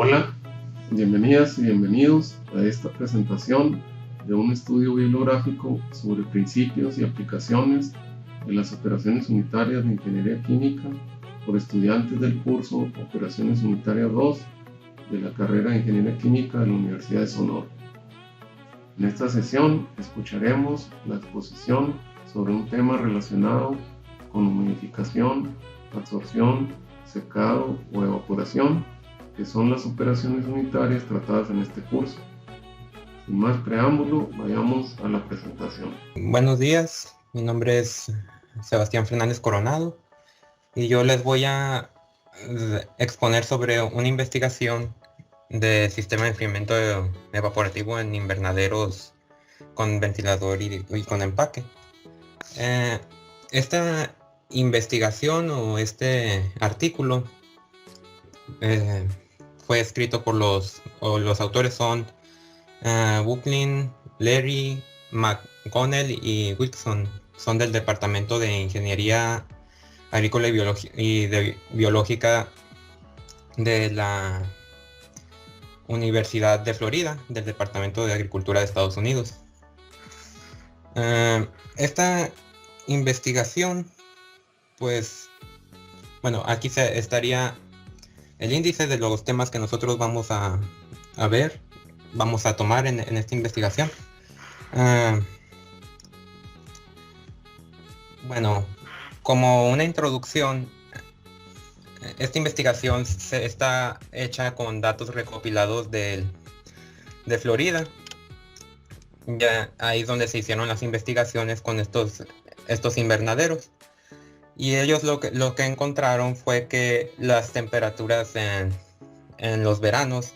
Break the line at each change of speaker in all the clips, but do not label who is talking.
Hola, bienvenidas y bienvenidos a esta presentación de un estudio bibliográfico sobre principios y aplicaciones de las operaciones unitarias de ingeniería química por estudiantes del curso Operaciones Unitarias 2 de la carrera de Ingeniería Química de la Universidad de Sonora. En esta sesión escucharemos la exposición sobre un tema relacionado con humidificación, absorción, secado o evaporación, que son las operaciones unitarias tratadas en este curso. Sin más preámbulo, vayamos a la presentación.
Buenos días, mi nombre es Sebastián Fernández Coronado y yo les voy a exponer sobre una investigación de sistema de enfriamiento evaporativo en invernaderos con ventilador y con empaque. Esta investigación o este artículo fue escrito por los autores son Bucklin, Larry, McConnell y Wilson. Son del Departamento de Ingeniería Agrícola y Biológica de la Universidad de Florida, del Departamento de Agricultura de Estados Unidos. Esta investigación, pues, bueno, aquí estaría el índice de los temas que nosotros vamos a ver, vamos a tomar en esta investigación. Bueno, como una introducción, esta investigación está hecha con datos recopilados de Florida. Ya ahí es donde se hicieron las investigaciones con estos invernaderos. Y ellos lo que encontraron fue que las temperaturas en los veranos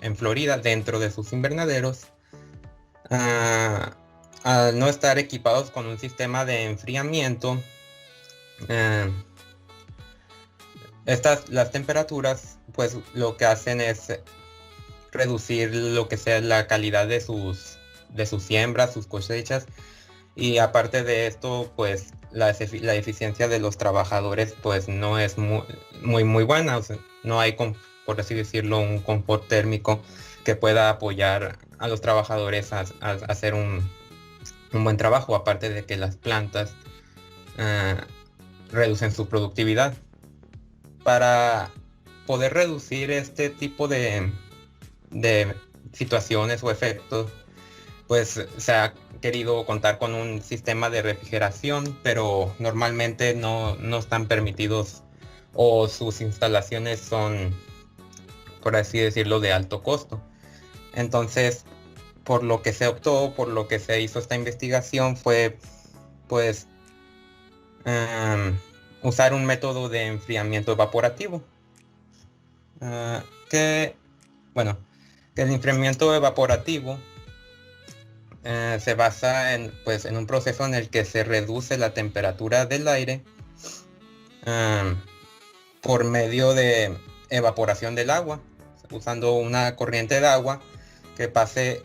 en Florida, dentro de sus invernaderos, al no estar equipados con un sistema de enfriamiento, las temperaturas pues lo que hacen es reducir lo que sea la calidad de sus siembras, sus cosechas, y aparte de esto pues la eficiencia de los trabajadores pues no es muy buena. O sea, no hay, por así decirlo, un confort térmico que pueda apoyar a los trabajadores a hacer un buen trabajo, aparte de que las plantas reducen su productividad. Para poder reducir este tipo de situaciones o efectos, pues se ha querido contar con un sistema de refrigeración, pero normalmente no están permitidos, o sus instalaciones son, por así decirlo, de alto costo. Entonces, por lo que se optó, por lo que se hizo esta investigación fue pues usar un método de enfriamiento evaporativo, que el enfriamiento evaporativo se basa en un proceso en el que se reduce la temperatura del aire por medio de evaporación del agua, usando una corriente de agua que pase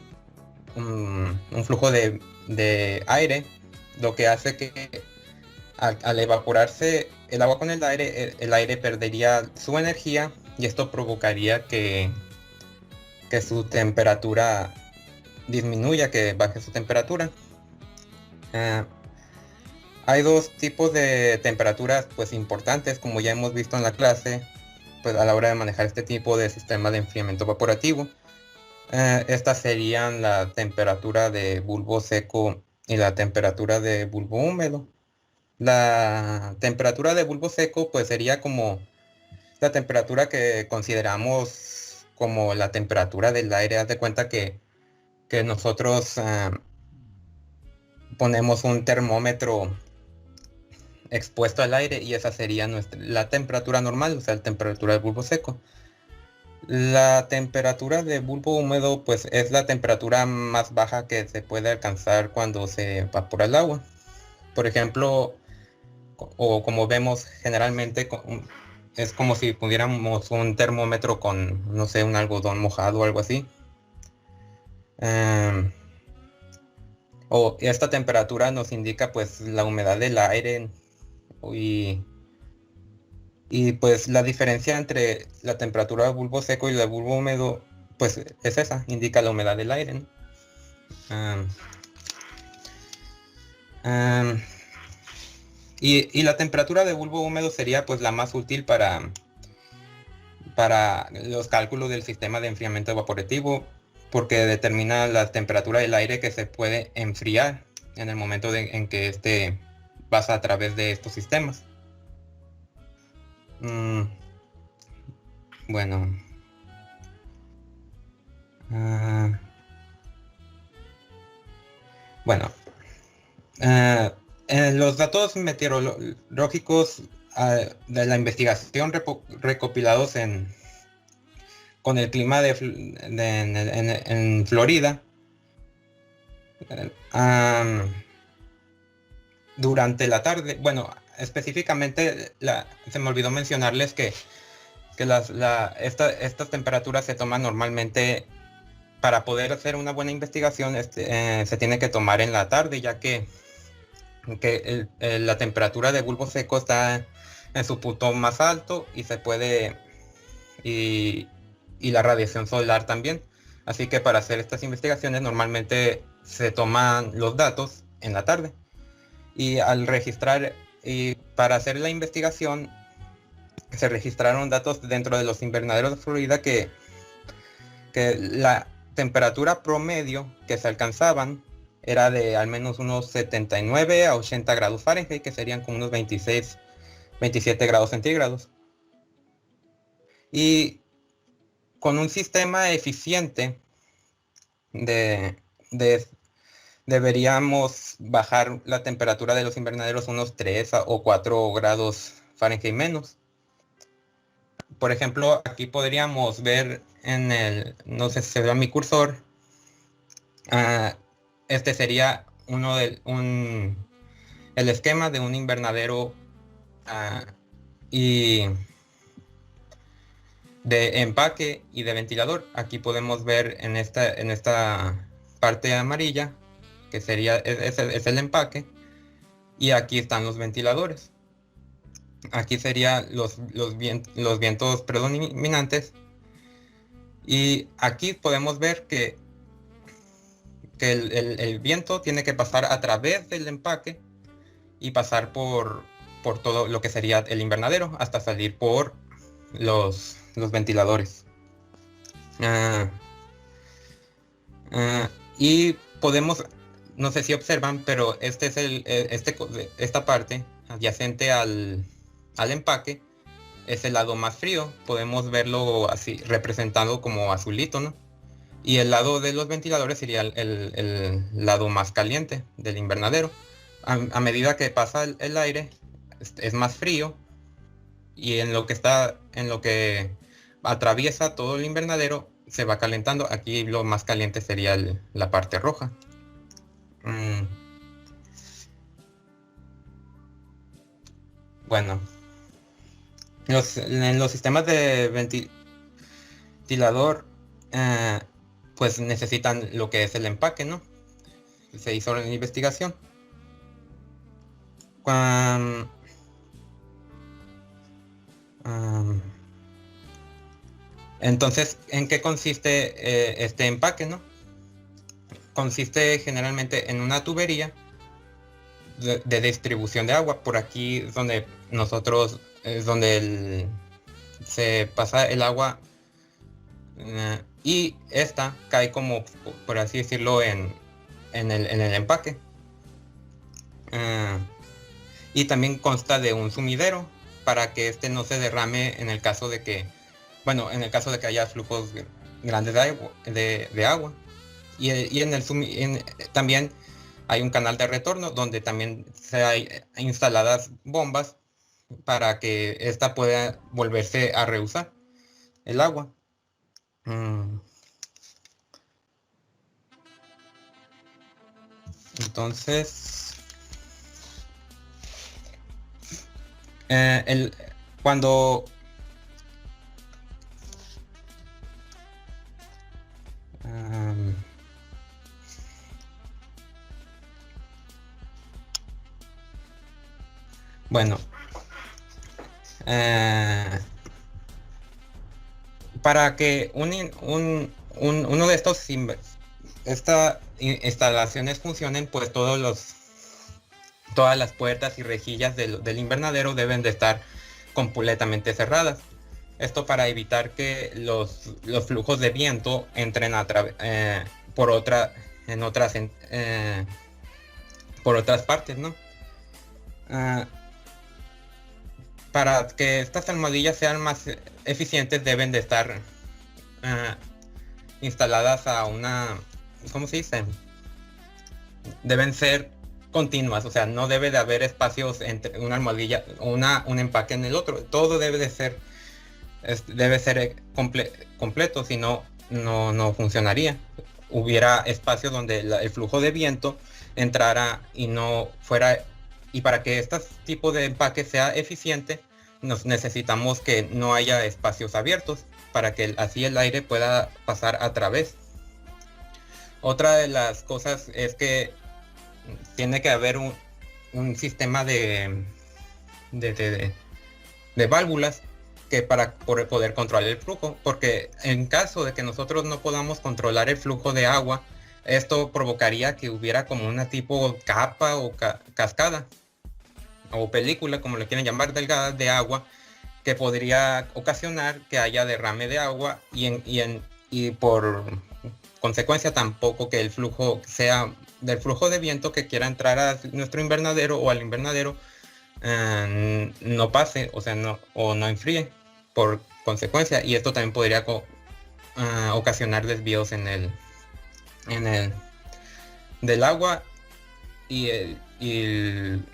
un flujo de aire, lo que hace que al evaporarse el agua con el aire perdería su energía, y esto provocaría que su temperatura disminuya, que baje su temperatura. Hay dos tipos de temperaturas pues importantes, como ya hemos visto en la clase, pues a la hora de manejar este tipo de sistema de enfriamiento evaporativo. Estas serían la temperatura de bulbo seco y la temperatura de bulbo húmedo. La temperatura de bulbo seco pues sería como la temperatura que consideramos como la temperatura del aire. Haz de cuenta que nosotros ponemos un termómetro expuesto al aire, y esa sería la temperatura normal, o sea, la temperatura del bulbo seco. La temperatura de bulbo húmedo pues es la temperatura más baja que se puede alcanzar cuando se evapora el agua. Por ejemplo, o como vemos generalmente, es como si pudiéramos un termómetro con, no sé, un algodón mojado o algo así. O esta temperatura nos indica pues la humedad del aire, y Y pues la diferencia entre la temperatura del bulbo seco y el bulbo húmedo, pues es esa, indica la humedad del aire, ¿no? Am, am, y la temperatura de bulbo húmedo sería pues la más útil para los cálculos del sistema de enfriamiento evaporativo, porque determina la temperatura del aire que se puede enfriar en el momento en que este pasa a través de estos sistemas. Bueno. Bueno. Los datos meteorológicos de la investigación recopilados con el clima en Florida durante la tarde. Bueno, específicamente se me olvidó mencionarles que estas temperaturas se toman normalmente para poder hacer una buena investigación. Se tiene que tomar en la tarde, ya que la temperatura de bulbo seco está en su punto más alto y se puede y la radiación solar también. Así que para hacer estas investigaciones normalmente se toman los datos en la tarde. Y al registrar y para hacer la investigación se registraron datos dentro de los invernaderos de Florida que la temperatura promedio que se alcanzaban era de al menos unos 79 a 80 grados Fahrenheit, que serían como unos 26, 27 grados centígrados. Y con un sistema eficiente deberíamos bajar la temperatura de los invernaderos unos 3 o 4 grados Fahrenheit menos. Por ejemplo, aquí podríamos ver no sé si se ve a mi cursor, este sería el esquema de un invernadero y de empaque y de ventilador. Aquí podemos ver en esta parte amarilla, que sería es el empaque, y aquí están los ventiladores. Aquí serían los vientos predominantes, y aquí podemos ver que el viento tiene que pasar a través del empaque y pasar por todo lo que sería el invernadero hasta salir por los ventiladores. Y podemos, no sé si observan, pero esta parte adyacente al empaque es el lado más frío. Podemos verlo así representado como azulito, ¿no? Y el lado de los ventiladores sería el lado más caliente del invernadero. A medida que pasa el aire es más frío, y en lo que atraviesa todo el invernadero se va calentando. Aquí lo más caliente sería la parte roja. Bueno, en los sistemas de ventilador pues necesitan lo que es el empaque, ¿no? Se hizo la investigación. Entonces, ¿en qué consiste este empaque, no? Consiste generalmente en una tubería de distribución de agua. Por aquí es donde se pasa el agua, y esta cae como, por así decirlo, en el empaque. Y también consta de un sumidero para que este no se derrame en el caso de que, en el caso de que haya flujos grandes de agua. Y también hay un canal de retorno donde también se hay instaladas bombas para que esta pueda volverse a reusar el agua. Entonces, cuando bueno, Eh, para que uno de estas instalaciones funcionen, pues todas las puertas y rejillas del invernadero deben de estar completamente cerradas. Esto para evitar que los flujos de viento entren por otras partes, ¿no? Ah, para que estas almohadillas sean más eficientes, deben de estar instaladas a una, ¿cómo se dice? Deben ser continuas, o sea, no debe de haber espacios entre una almohadilla o un empaque en el otro. Todo debe ser completo, si no, no funcionaría. Hubiera espacio donde el flujo de viento entrara y no fuera. Y para que este tipo de empaque sea eficiente, necesitamos que no haya espacios abiertos para que así el aire pueda pasar a través. Otra de las cosas es que tiene que haber un sistema de válvulas para poder controlar el flujo, porque en caso de que nosotros no podamos controlar el flujo de agua, esto provocaría que hubiera como una tipo capa o cascada o película, como le quieren llamar, delgada de agua, que podría ocasionar que haya derrame de agua y por consecuencia tampoco que el flujo sea del flujo de viento que quiera entrar a nuestro invernadero o al invernadero no pase, o sea, no enfríe por consecuencia, y esto también podría ocasionar desvíos en el del agua y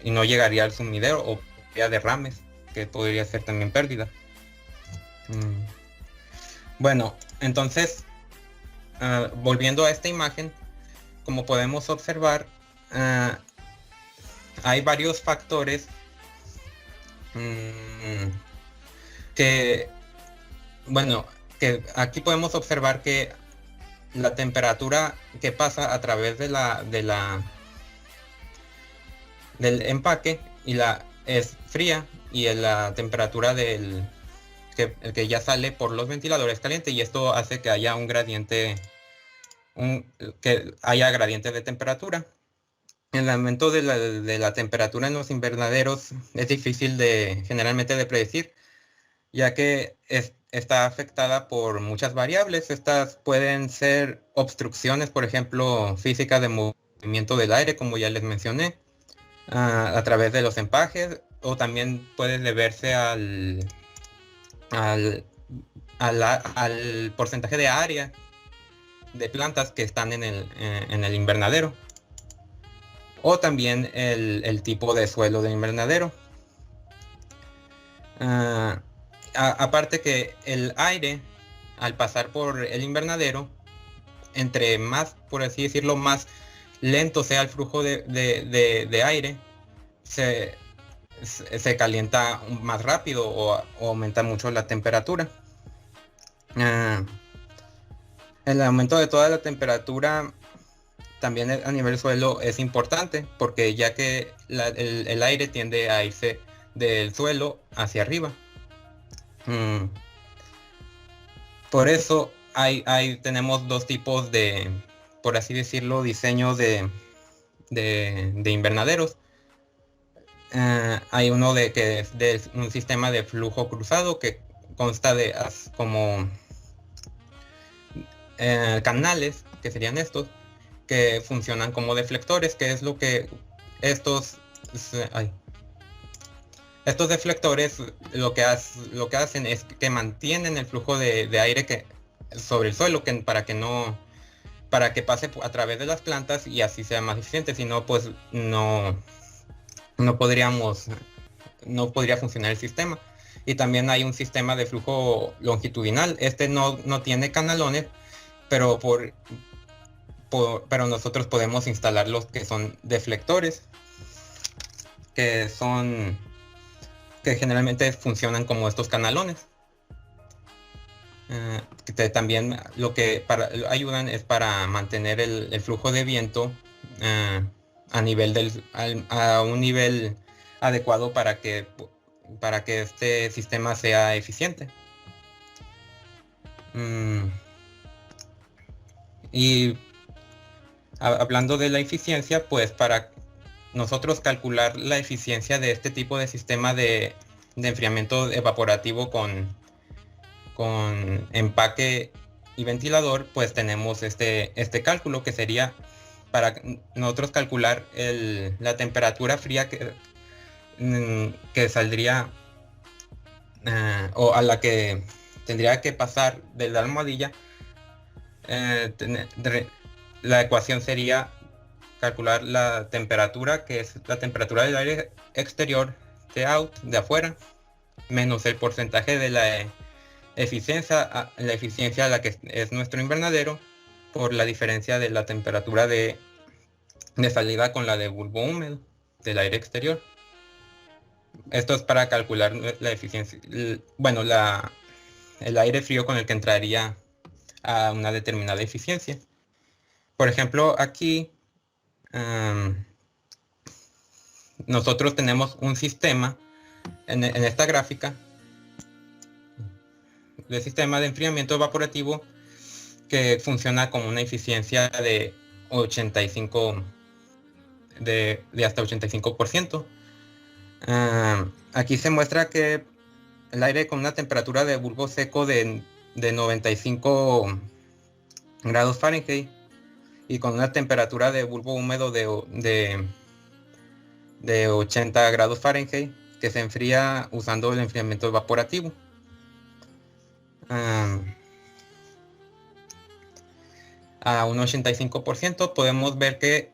no llegaría al sumidero o ya derrames, que podría ser también pérdida. Bueno, entonces volviendo a esta imagen, como podemos observar, hay varios factores que aquí podemos observar que la temperatura que pasa a través del empaque es fría, y la temperatura el que ya sale por los ventiladores caliente, y esto hace que haya un gradiente de temperatura. El aumento de la temperatura en los invernaderos es difícil generalmente de predecir, ya que está afectada por muchas variables. Estas pueden ser obstrucciones, por ejemplo, físicas de movimiento del aire, como ya les mencioné, a través de los empaques, o también puede deberse al porcentaje de área de plantas que están en el invernadero, o también el tipo de suelo del invernadero. Aparte que el aire, al pasar por el invernadero, entre más, por así decirlo, más lento sea el flujo de aire, se calienta más rápido o aumenta mucho la temperatura. El aumento de toda la temperatura también a nivel suelo es importante, porque ya que el aire tiende a irse del suelo hacia arriba. Por eso tenemos dos tipos de, por así decirlo, diseños de invernaderos. Hay uno que es de un sistema de flujo cruzado, que consta de como canales, que serían estos, que funcionan como deflectores, que es lo que estos deflectores lo que hacen es que mantienen el flujo de aire sobre el suelo, para que pase a través de las plantas y así sea más eficiente. Si no, pues no podría funcionar el sistema. Y también hay un sistema de flujo longitudinal. Este no tiene canalones, pero pero nosotros podemos instalar los que son deflectores, que generalmente funcionan como estos canalones. Que también lo que ayudan es para mantener el flujo de viento a un nivel adecuado, para que para que este sistema sea eficiente. Y hablando de la eficiencia, pues para nosotros calcular la eficiencia de este tipo de sistema de enfriamiento evaporativo con empaque y ventilador, pues tenemos este cálculo que sería para nosotros calcular la temperatura fría que saldría o a la que tendría que pasar de la almohadilla. La ecuación sería calcular la temperatura, que es la temperatura del aire exterior, de afuera, menos el porcentaje de la eficiencia a la que es nuestro invernadero, por la diferencia de la temperatura de salida con la de bulbo húmedo del aire exterior. Esto es para calcular la eficiencia, bueno, el aire frío con el que entraría a una determinada eficiencia. Por ejemplo, aquí nosotros tenemos un sistema en esta gráfica de sistema de enfriamiento evaporativo que funciona con una eficiencia de 85 de hasta 85%. Aquí se muestra que el aire con una temperatura de bulbo seco de 95 grados Fahrenheit y con una temperatura de bulbo húmedo de 80 grados Fahrenheit, que se enfría usando el enfriamiento evaporativo. A un 85% podemos ver que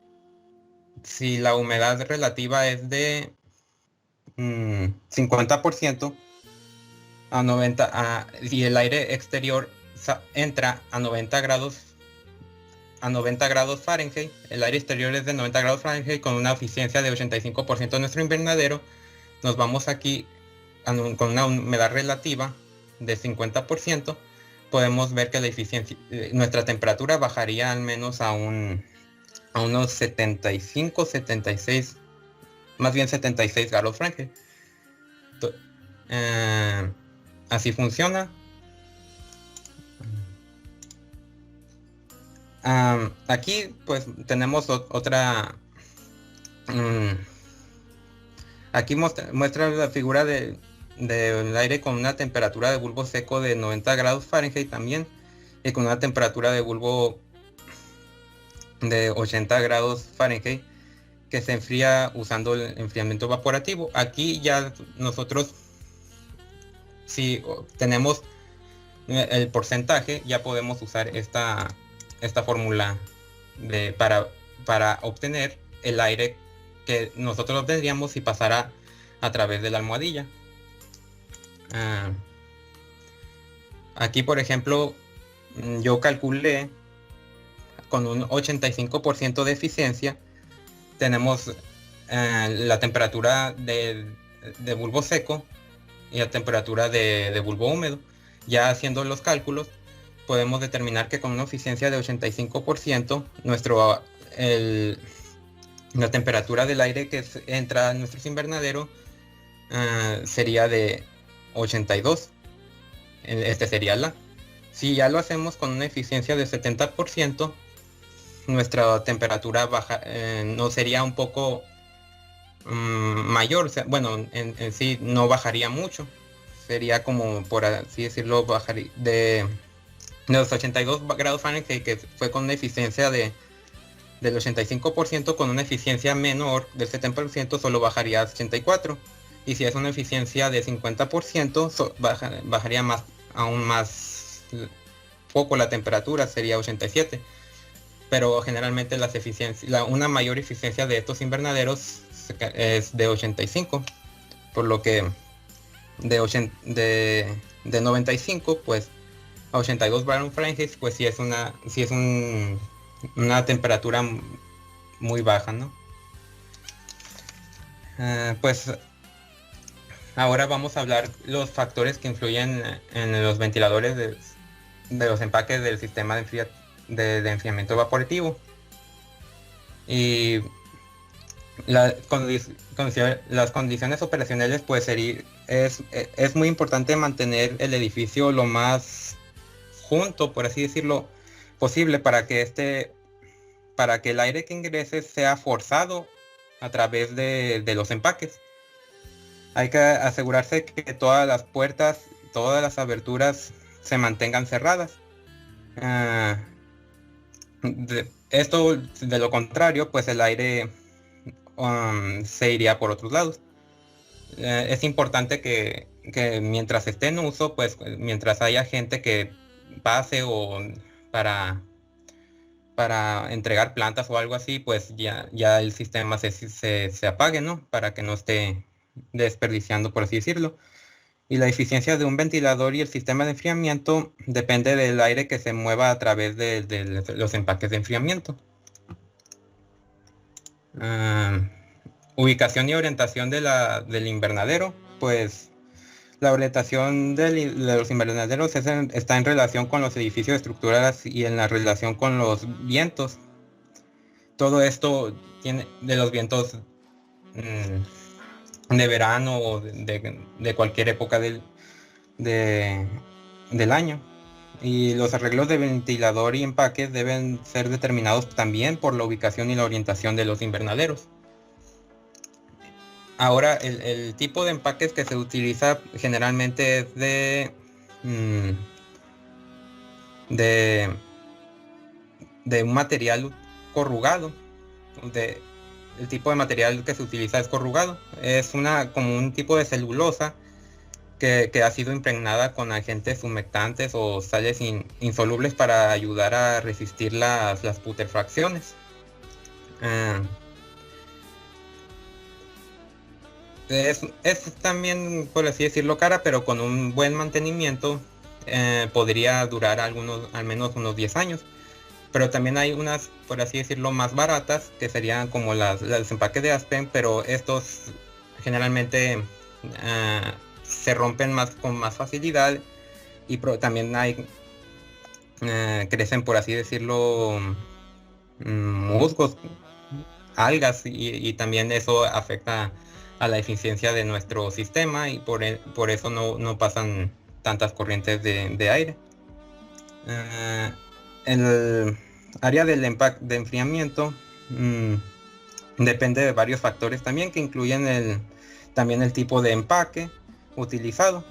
si la humedad relativa es de 50% a 90, y el aire exterior entra a 90 grados Fahrenheit, el aire exterior es de 90 grados Fahrenheit con una eficiencia de 85% en nuestro invernadero, nos vamos aquí con una humedad relativa de 50%, podemos ver que la eficiencia, nuestra temperatura bajaría al menos a unos 75, 76, más bien 76 grados Fahrenheit. Así funciona. Aquí pues tenemos otra. Aquí muestra la figura del aire con una temperatura de bulbo seco de 90 grados Fahrenheit también, y con una temperatura de bulbo de 80 grados Fahrenheit, que se enfría usando el enfriamiento evaporativo. Aquí ya nosotros, si tenemos el porcentaje, ya podemos usar esta fórmula para obtener el aire que nosotros obtendríamos si pasara a través de la almohadilla. Aquí, por ejemplo, yo calculé con un 85% de eficiencia, tenemos la temperatura de bulbo seco y la temperatura de bulbo húmedo. Ya haciendo los cálculos, podemos determinar que con una eficiencia de 85%, la temperatura del aire que entra a nuestros invernaderos sería de 82. Este sería si ya lo hacemos con una eficiencia de 70%, nuestra temperatura baja, no sería un poco mayor, o sea, bueno, en sí no bajaría mucho, sería como, por así decirlo, bajaría de los 82 grados Fahrenheit, que fue con una eficiencia del 85%, con una eficiencia menor del 70%, solo bajaría a 84. Y si es una eficiencia de 50%, bajaría aún más poco la temperatura, sería 87. Pero generalmente una mayor eficiencia de estos invernaderos es de 85. Por lo que de 95 pues a 82 grados Fahrenheit, pues sí es una temperatura muy baja, ¿no? Pues ahora vamos a hablar los factores que influyen en los ventiladores de los empaques del sistema de enfriamiento evaporativo. Y Las condiciones operacionales, pues es muy importante mantener el edificio lo más junto, por así decirlo, posible para que el aire que ingrese sea forzado a través de los empaques. Hay que asegurarse que todas las puertas, todas las aberturas se mantengan cerradas. Ah, de lo contrario, pues el aire se iría por otros lados. Es importante que mientras esté en uso, pues mientras haya gente que pase o para, para entregar plantas o algo así, pues ya el sistema se apague, ¿no? Para que no esté desperdiciando, por así decirlo. Y la eficiencia de un ventilador y el sistema de enfriamiento depende del aire que se mueva a través de los empaques de enfriamiento. Ubicación y orientación del invernadero, pues la orientación de los invernaderos está en relación con los edificios estructurales y en la relación con los vientos. Todo esto tiene de los vientos de verano o de cualquier época del año. Y los arreglos de ventilador y empaques deben ser determinados también por la ubicación y la orientación de los invernaderos. Ahora, el tipo de empaques que se utiliza generalmente es de un material corrugado. El tipo de material que se utiliza es corrugado. Es como un tipo de celulosa que ha sido impregnada con agentes humectantes o sales insolubles para ayudar a resistir las putrefacciones. Es también, por así decirlo, cara, pero con un buen mantenimiento podría durar al menos unos 10 años. Pero también hay unas, por así decirlo, más baratas, que serían como los empaques de Aspen, pero estos generalmente se rompen con más facilidad y también crecen, por así decirlo, musgos, algas, y también eso afecta a la eficiencia de nuestro sistema y por eso no pasan tantas corrientes de aire. El área del de enfriamiento depende de varios factores también, que incluyen también el tipo de empaque utilizado.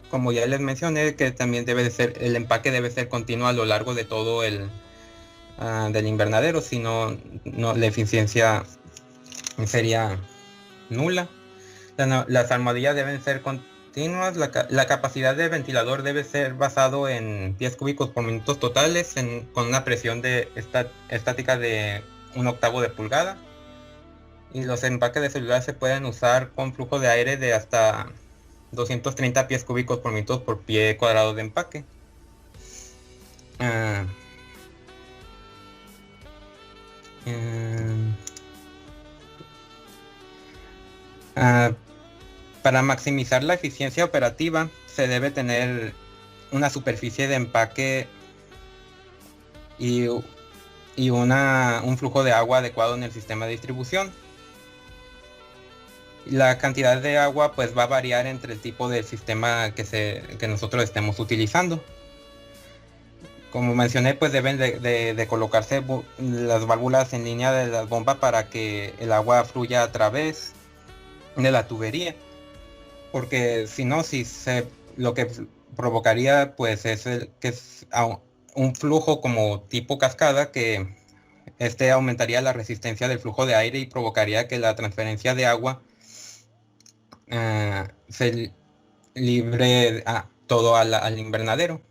Como ya les mencioné, que también el empaque debe ser continuo a lo largo de todo del invernadero, si no la eficiencia sería nula. Las almohadillas deben ser continuas. La capacidad del ventilador debe ser basado en pies cúbicos por minutos totales con una presión estática de 1/8 de pulgada. Y los empaques de celular se pueden usar con flujo de aire de hasta 230 pies cúbicos por minuto por pie cuadrado de empaque. Para maximizar la eficiencia operativa se debe tener una superficie de empaque y un flujo de agua adecuado en el sistema de distribución. La cantidad de agua pues va a variar entre el tipo de sistema que nosotros estemos utilizando. Como mencioné, pues deben de colocarse las válvulas en línea de la bomba para que el agua fluya a través de la tubería, porque si no, lo que provocaría pues es un flujo como tipo cascada, que aumentaría la resistencia del flujo de aire y provocaría que la transferencia de agua se libre todo al invernadero.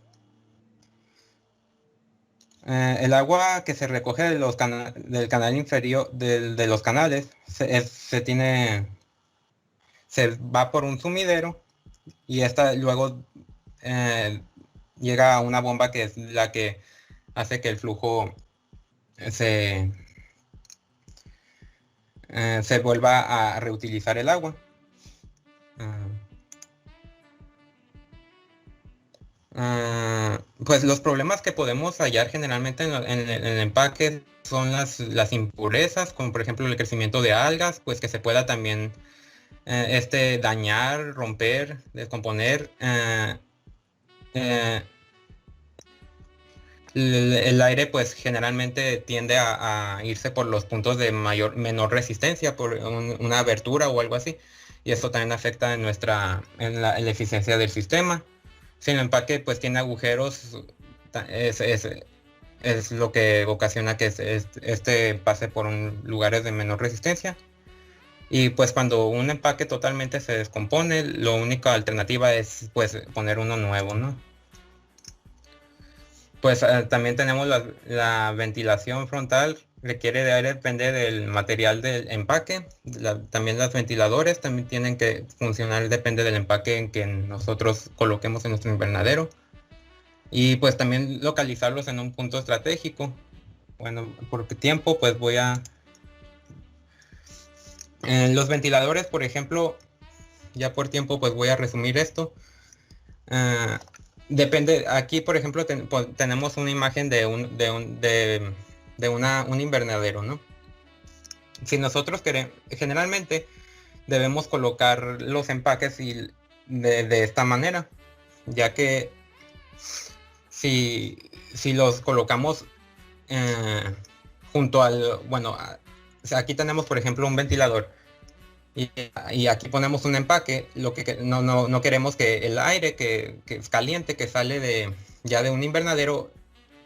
El agua que se recoge del canal inferior de los canales se va por un sumidero y esta luego llega a una bomba que es la que hace que el flujo se vuelva a reutilizar el agua. Pues los problemas que podemos hallar generalmente en el empaque son las impurezas, como por ejemplo el crecimiento de algas, pues que se pueda también dañar, romper, descomponer. El aire pues generalmente tiende a irse por los puntos de menor resistencia, por una abertura o algo así, y eso también afecta en la eficiencia del sistema. Si el empaque pues tiene agujeros, es, es, es lo que ocasiona que pase por lugares de menor resistencia. Y pues cuando un empaque totalmente se descompone, la única alternativa es pues poner uno nuevo, ¿no? Pues también tenemos la ventilación frontal, requiere de aire, depende del material del empaque. También los ventiladores también tienen que funcionar, depende del empaque en que nosotros coloquemos en nuestro invernadero. Y pues también localizarlos en un punto estratégico. Bueno, por tiempo pues voy a... los ventiladores, por ejemplo, ya por tiempo pues voy a resumir esto. Depende, aquí por ejemplo tenemos una imagen de un invernadero, ¿no? Si nosotros queremos, generalmente debemos colocar los empaques de esta manera, ya que si los colocamos junto al, bueno, o sea, aquí tenemos por ejemplo un ventilador y aquí ponemos un empaque, lo que no queremos que el aire que es caliente, que sale ya de un invernadero,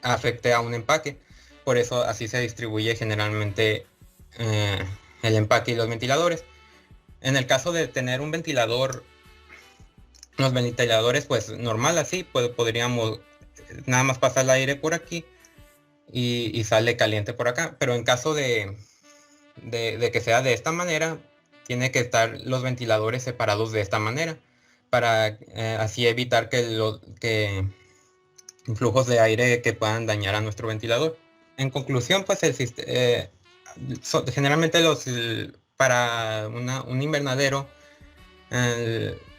afecte a un empaque. Por eso así se distribuye generalmente el empaque y los ventiladores. En el caso de tener un ventilador, los ventiladores pues normal así, pues podríamos nada más pasar el aire por aquí y sale caliente por acá. Pero en caso de que sea de esta manera, tiene que estar los ventiladores separados de esta manera para así evitar que flujos de aire que puedan dañar a nuestro ventilador. En conclusión, pues generalmente para un invernadero,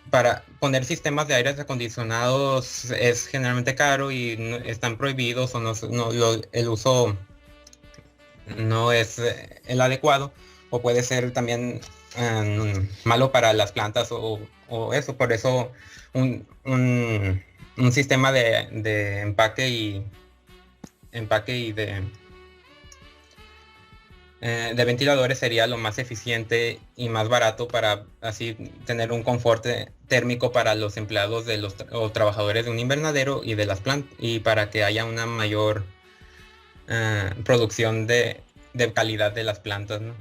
para poner sistemas de aires acondicionados es generalmente caro y están prohibidos o el uso no es el adecuado, o puede ser también malo para las plantas o eso. Por eso un sistema de empaque y de ventiladores sería lo más eficiente y más barato para así tener un confort térmico para los empleados o trabajadores de un invernadero y de las plantas, y para que haya una mayor producción de calidad de las plantas, ¿no?